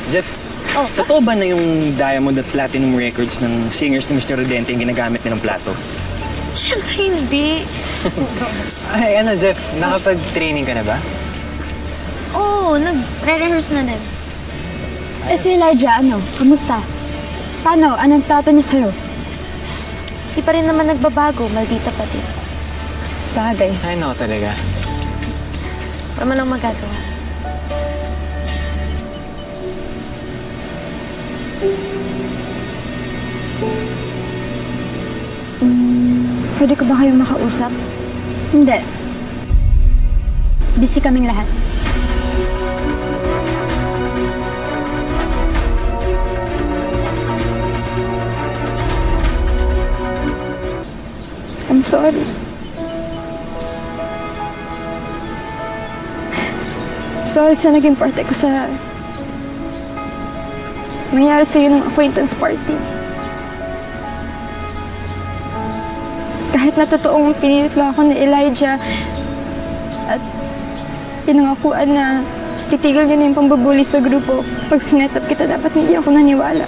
Jeff, totoo ba na yung Diamond at Platinum records ng singers ni Mr. Rodente yung ginagamit nilang plato? Siyempre hindi. Ay, ano, Jeff, nakapag-training ka na ba? Oo, nag-re-rehearse na din. Eh si Elijah, ano? Kamusta? Paano? Anong trato niya sa'yo? Di pa rin naman nagbabago, maldita pa din. Sabagay. Ay, no, talaga. Wala man lang magagawa. Pwede ko ba kayong makausap? Hindi. Busy kaming lahat. I'm sorry. Sorry sa naging parte ko sa nangyari sa'yo ng acquaintance party. Kahit na totoong pinilit lang ako ni Elijah at pinangakuan na titigil niya na yung pambubuli sa grupo. Pag sinetap kita, dapat hindi ako naniwala.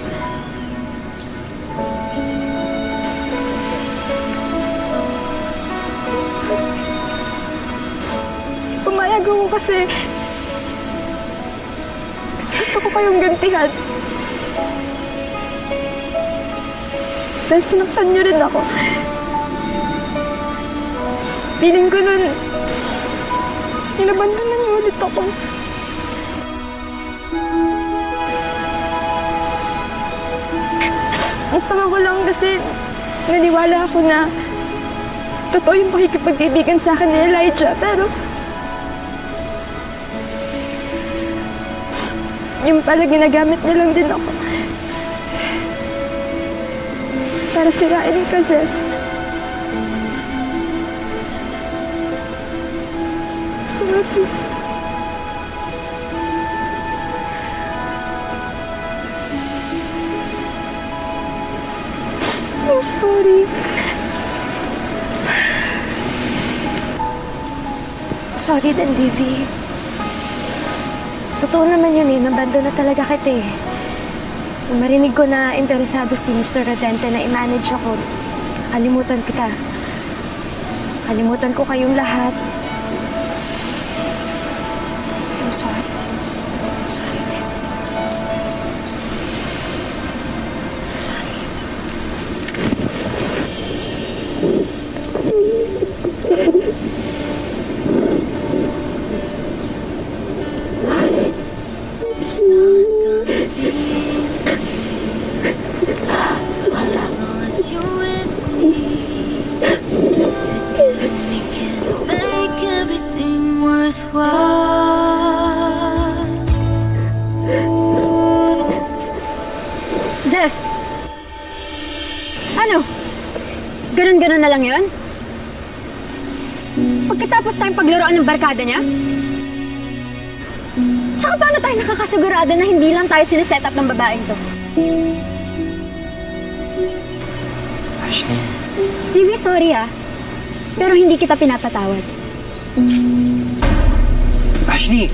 Pumayag ako kasi gusto ko kayong gantihan. Dahil sinaktan niyo rin ako. Piling ko nun, inabandanan niyo ulit ako. Ang tanga ko lang kasi naniwala ako na totoo yung pakikipagkaibigan sa akin ni Elijah, pero yung pala ginagamit niya lang din ako para sirain ka, Zed. Sorry. I'm sorry. Sorry din, Livy. Totoo naman yun eh, nabando na talaga kita eh. Nung marinig ko na interesado si Mr. Rodente na i-manage ako, kalimutan kita. Kalimutan ko kayong lahat. I'm sorry. Sorry din. Sorry. Zeph! Ano? Ganon-ganon na lang yun? Pagkatapos tayong paglaruan ng barkada niya? Tsaka paano tayo nakakasigurado na hindi lang tayo sineset up ng babaeng to? Ashley. Livy, sorry ah. Pero hindi kita pinapatawad. Ashley!